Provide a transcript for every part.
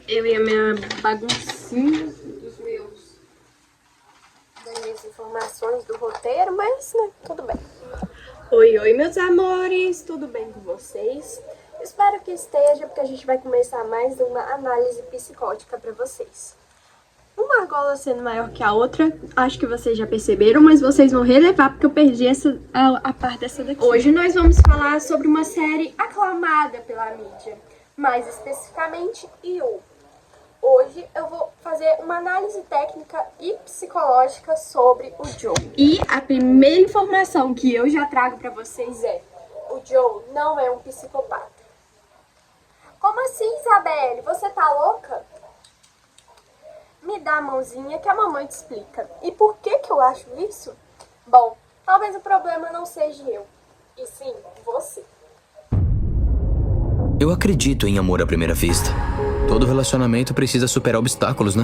Eu e a minha baguncinha dos meus... das minhas informações do roteiro, mas né, tudo bem. Oi, meus amores, tudo bem com vocês? Espero que esteja, porque a gente vai começar mais uma análise psicótica para vocês. Uma argola sendo maior que a outra, acho que vocês já perceberam, mas vocês vão relevar porque eu perdi a parte dessa daqui. Hoje nós vamos falar sobre uma série aclamada pela mídia, mais especificamente You. Hoje eu vou fazer uma análise técnica e psicológica sobre o Joe. E a primeira informação que eu já trago pra vocês é: o Joe não é um psicopata. Como assim, Isabelle? Você tá louca? Me dá a mãozinha que a mamãe te explica. E por que eu acho isso? Bom, talvez o problema não seja eu, e sim você. Eu acredito em amor à primeira vista. Todo relacionamento precisa superar obstáculos, né?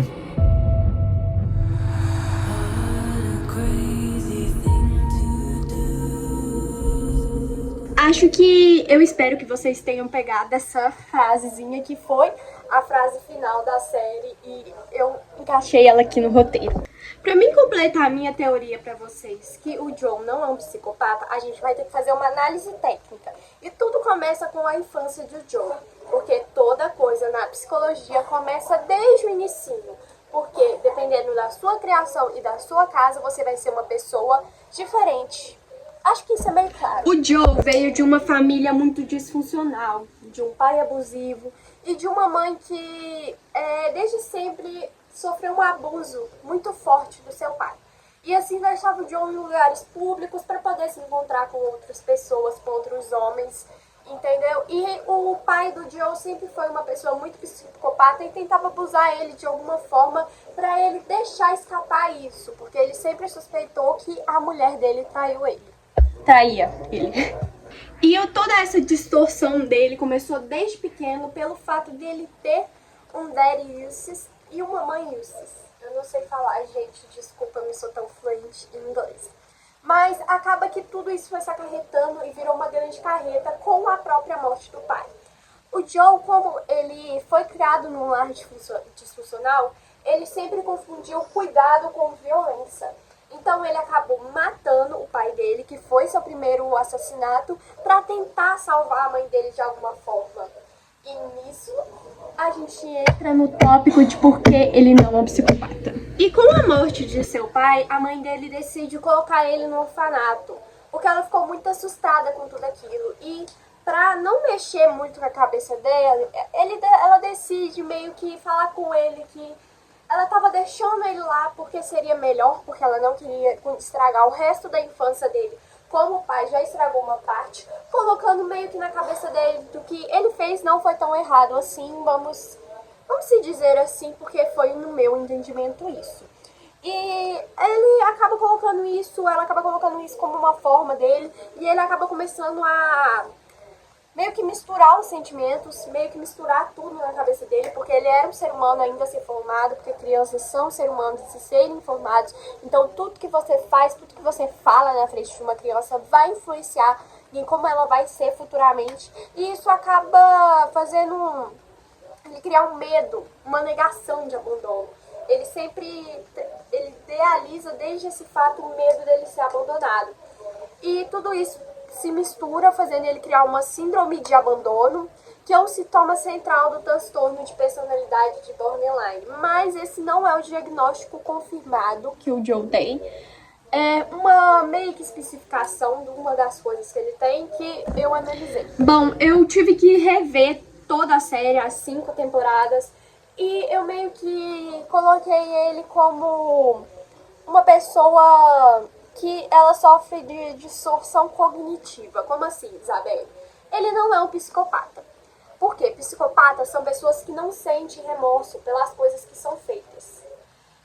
Eu espero que vocês tenham pegado essa frasezinha que foi A frase final da série e eu encaixei ela aqui no roteiro. Pra mim completar a minha teoria pra vocês, que o Joe não é um psicopata, a gente vai ter que fazer uma análise técnica. E tudo começa com a infância do Joe, porque toda coisa na psicologia começa desde o inicinho. Porque dependendo da sua criação e da sua casa, você vai ser uma pessoa diferente. Acho que isso é meio claro. O Joe veio de uma família muito disfuncional, de um pai abusivo e de uma mãe que desde sempre sofreu um abuso muito forte do seu pai. E assim deixava o Joe em lugares públicos para poder se encontrar com outras pessoas, com outros homens, entendeu? E o pai do Joe sempre foi uma pessoa muito psicopata e tentava abusar ele de alguma forma para ele deixar escapar isso, porque ele sempre suspeitou que a mulher dele traía ele. E toda essa distorção dele começou desde pequeno pelo fato dele ter um daddy issues e uma mãe issues. Eu não sei falar, gente, desculpa, eu não sou tão fluente em inglês. Mas acaba que tudo isso foi se acarretando e virou uma grande carreta com a própria morte do pai. O Joe, como ele foi criado num lar disfuncional, ele sempre confundiu cuidado com violência. Então ele acabou matando o pai dele, que foi seu primeiro assassinato, para tentar salvar a mãe dele de alguma forma. E nisso a gente entra no tópico de por que ele não é um psicopata. E com a morte de seu pai, a mãe dele decide colocar ele no orfanato, porque ela ficou muito assustada com tudo aquilo. E para não mexer muito com a cabeça dela, ela decide meio que falar com ele que ela estava deixando ele lá porque seria melhor, porque ela não queria estragar o resto da infância dele, como o pai já estragou uma parte, colocando meio que na cabeça dele do que ele fez não foi tão errado assim, vamos se dizer assim, porque foi no meu entendimento isso. E ela acaba colocando isso como uma forma dele, e ele acaba começando a meio que misturar os sentimentos, meio que misturar tudo na cabeça dele, porque ele era um ser humano ainda a ser formado, porque crianças são seres humanos e se serem informados, então tudo que você faz, tudo que você fala na frente de uma criança vai influenciar em como ela vai ser futuramente, e isso acaba fazendo ele criar um medo, uma negação de abandono. Ele idealiza desde esse fato o medo dele ser abandonado. E tudo isso se mistura, fazendo ele criar uma síndrome de abandono, que é um sintoma central do transtorno de personalidade de borderline. Mas esse não é o diagnóstico confirmado que o Joe tem. É uma meio que especificação de uma das coisas que ele tem que eu analisei. Bom, eu tive que rever toda a série, as 5 temporadas, e eu meio que coloquei ele como uma pessoa que ela sofre de distorção cognitiva. Como assim, Isabelle? Ele não é um psicopata. Por quê? Psicopatas são pessoas que não sentem remorso pelas coisas que são feitas.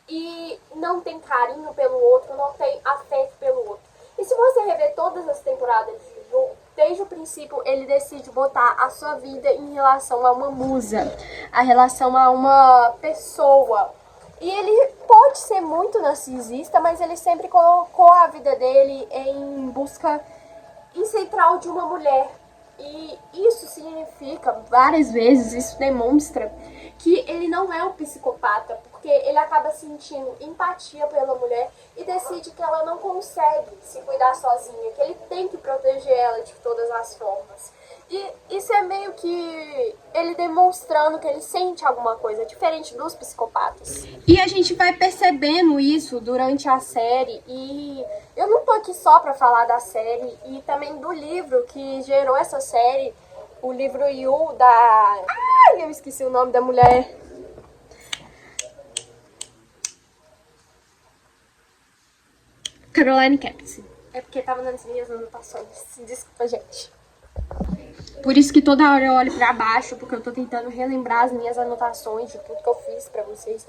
E não tem carinho pelo outro, não tem afeto pelo outro. E se você rever todas as temporadas de Ju, desde o princípio ele decide botar a sua vida em relação a uma musa, a relação a uma pessoa. E ele pode ser muito narcisista, mas ele sempre colocou a vida dele em busca em central de uma mulher. E isso significa, várias vezes, isso demonstra que ele não é um psicopata, porque ele acaba sentindo empatia pela mulher e decide que ela não consegue se cuidar sozinha, que ele tem que proteger ela de todas as formas. E isso é meio que ele demonstrando que ele sente alguma coisa diferente dos psicopatas. E a gente vai percebendo isso durante a série. E eu não tô aqui só pra falar da série e também do livro que gerou essa série, o livro You da... Ai, eu esqueci o nome da mulher. Caroline Kepnes. É porque tava nas minhas anotações. Desculpa, gente. Por isso que toda hora eu olho pra baixo, porque eu tô tentando relembrar as minhas anotações de tudo que eu fiz pra vocês.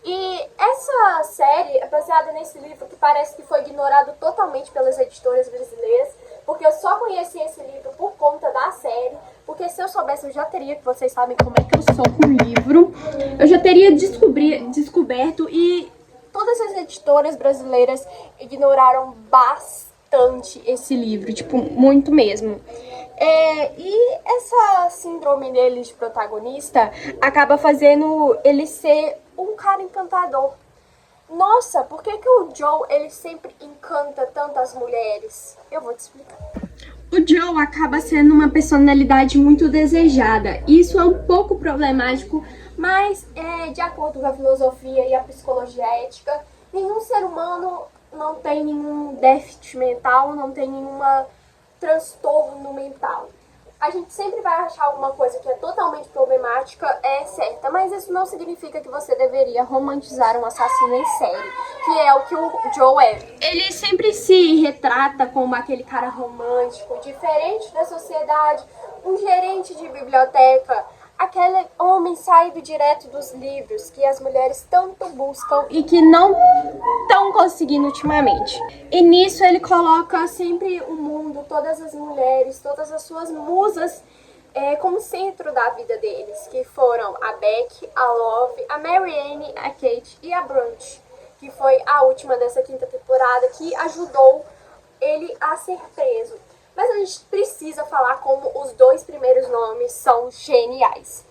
E essa série é baseada nesse livro que parece que foi ignorado totalmente pelas editoras brasileiras, porque eu só conheci esse livro por conta da série, porque se eu soubesse eu já teria, que vocês sabem como é que eu sou com livro, eu já teria descoberto, e todas as editoras brasileiras ignoraram bastante esse livro, tipo, muito mesmo. E essa síndrome dele de protagonista acaba fazendo ele ser um cara encantador. Nossa, por que o Joe, ele sempre encanta tantas mulheres? Eu vou te explicar. O Joe acaba sendo uma personalidade muito desejada. Isso é um pouco problemático, mas de acordo com a filosofia e a psicologia ética, nenhum ser humano não tem nenhum déficit mental, não tem nenhuma transtorno mental. A gente sempre vai achar alguma coisa que é totalmente problemática, é certa, mas isso não significa que você deveria romantizar um assassino em série, que é o que o Joe é. Ele sempre se retrata como aquele cara romântico, diferente da sociedade, um gerente de biblioteca, aquele homem saído direto dos livros que as mulheres tanto buscam e que não estão conseguindo ultimamente. E nisso ele coloca sempre o mundo, todas as mulheres, todas as suas musas como centro da vida deles, que foram a Beck, a Love, a Marianne, a Kate e a Brunch, que foi a última dessa quinta temporada, que ajudou ele a ser preso. Mas a gente precisa falar como os dois primeiros nomes são geniais.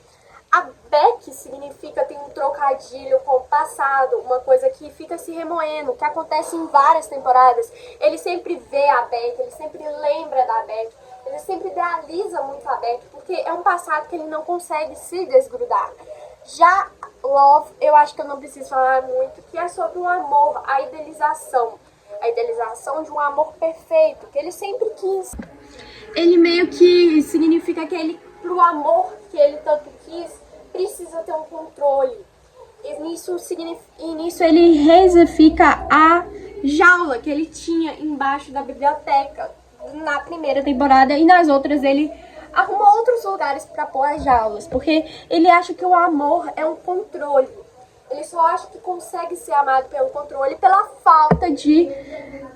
A Beck significa, tem um trocadilho com o passado, uma coisa que fica se remoendo, que acontece em várias temporadas. Ele sempre vê a Beck, ele sempre lembra da Beck, ele sempre idealiza muito a Beck, porque é um passado que ele não consegue se desgrudar. Já Love, eu acho que eu não preciso falar muito, que é sobre um amor, a idealização de um amor perfeito, que ele sempre quis. Ele meio que significa que ele, pro amor que ele tanto quis, precisa ter um controle. E nisso ele reifica a jaula que ele tinha embaixo da biblioteca na primeira temporada, e nas outras ele arruma outros lugares para pôr as jaulas, porque ele acha que o amor é um controle. Ele só acha que consegue ser amado pelo controle, pela falta de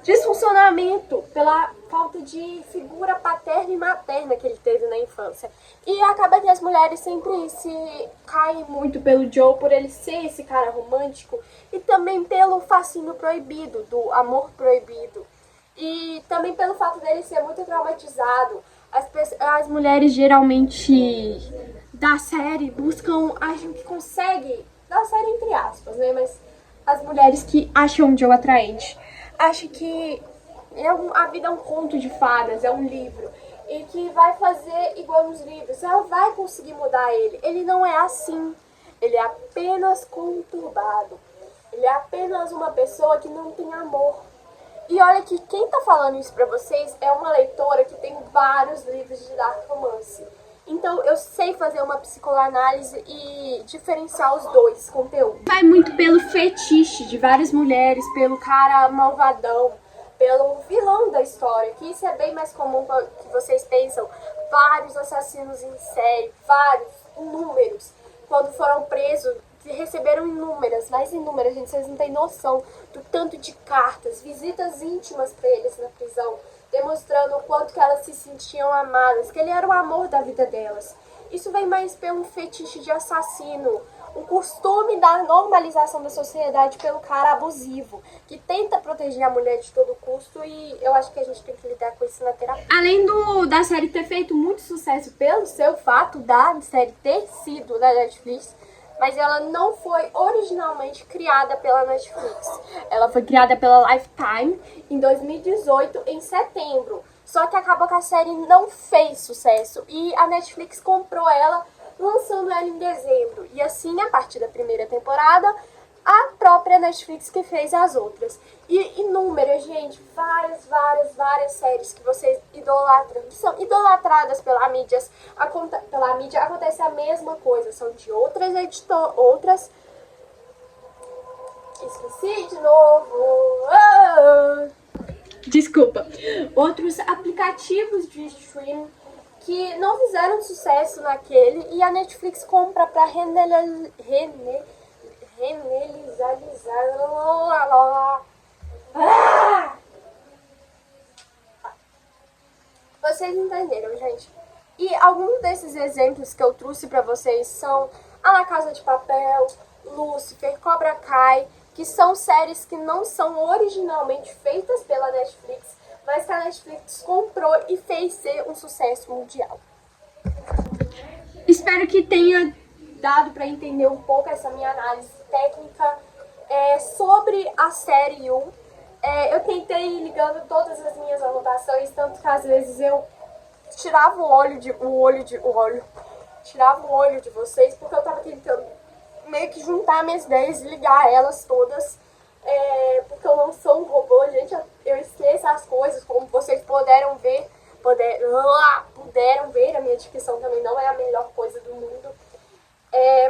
disfuncionamento, pela falta de figura paterna e materna que ele teve na infância. E acaba que as mulheres sempre se caem muito pelo Joe, por ele ser esse cara romântico, e também pelo fascínio proibido, do amor proibido. E também pelo fato dele ser muito traumatizado. As mulheres geralmente da série buscam, acham que consegue, da série entre aspas, né? Mas as mulheres que acham o Joe atraente, acham que a vida é um conto de fadas, é um livro, e que vai fazer igual nos livros, ela vai conseguir mudar ele. Ele não é assim, ele é apenas conturbado, ele é apenas uma pessoa que não tem amor. E olha que quem tá falando isso pra vocês é uma leitora que tem vários livros de dark romance. Então eu sei fazer uma psicoanálise e diferenciar os dois conteúdos. Vai muito pelo fetiche de várias mulheres, pelo cara malvadão, pelo vilão da história, que isso é bem mais comum do que vocês pensam. Vários assassinos em série, vários, inúmeros, quando foram presos, receberam mais inúmeras, gente, vocês não têm noção do tanto de cartas, visitas íntimas para eles na prisão, demonstrando o quanto que elas se sentiam amadas, que ele era o amor da vida delas. Isso vem mais pelo fetiche de assassino, o costume da normalização da sociedade pelo cara abusivo, que tenta proteger a mulher de todo custo, e eu acho que a gente tem que lidar com isso na terapia. Além da série ter feito muito sucesso pelo seu fato da série ter sido da Netflix, mas ela não foi originalmente criada pela Netflix. Ela foi criada pela Lifetime em 2018, em setembro. Só que acabou que a série não fez sucesso e a Netflix comprou ela, lançando ela em dezembro. E assim, a partir da primeira temporada, a própria Netflix que fez as outras. E inúmeras, gente, várias séries que vocês idolatram, que são idolatradas pela mídia, acontece a mesma coisa, são de outras editoras. Esqueci de novo. Desculpa. Outros aplicativos de streaming que não fizeram sucesso naquele e a Netflix compra pra Vocês entenderam, gente? E alguns desses exemplos que eu trouxe pra vocês são A La Casa de Papel, Lucifer, Cobra Kai, que são séries que não são originalmente feitas pela Netflix, mas que a Netflix comprou e fez ser um sucesso mundial. Espero que tenha dado para entender um pouco essa minha análise técnica sobre a série You. Eu tentei ir ligando todas as minhas anotações, tanto que às vezes eu tirava o olho de vocês, porque eu tava tentando meio que juntar minhas ideias e ligar elas todas, porque eu não sou um robô, gente, eu esqueço as coisas, como vocês puderam ver, a minha dicção também não é a melhor coisa do mundo,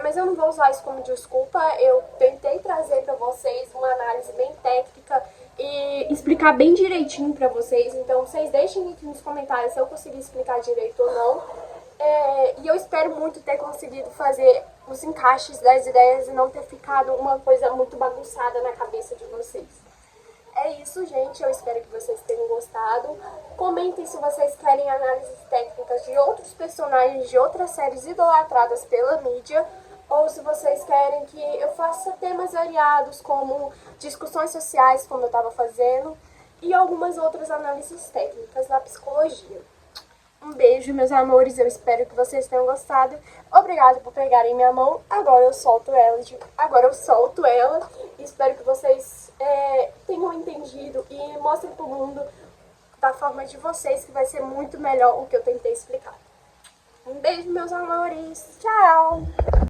mas eu não vou usar isso como desculpa. Eu tentei trazer para vocês uma análise bem técnica e explicar bem direitinho para vocês, então vocês deixem aqui nos comentários se eu consegui explicar direito ou não. E eu espero muito ter conseguido fazer os encaixes das ideias e não ter ficado uma coisa muito bagunçada na cabeça de vocês. É isso, gente. Eu espero que vocês tenham gostado. Comentem se vocês querem análises técnicas de outros personagens de outras séries idolatradas pela mídia, ou se vocês querem que eu faça temas variados, como discussões sociais, como eu estava fazendo, e algumas outras análises técnicas da psicologia. Um beijo, meus amores, eu espero que vocês tenham gostado. Obrigada por pegarem minha mão. Agora eu solto ela. E espero que vocês tenham entendido e mostrem pro mundo da forma de vocês, que vai ser muito melhor o que eu tentei explicar. Um beijo, meus amores. Tchau!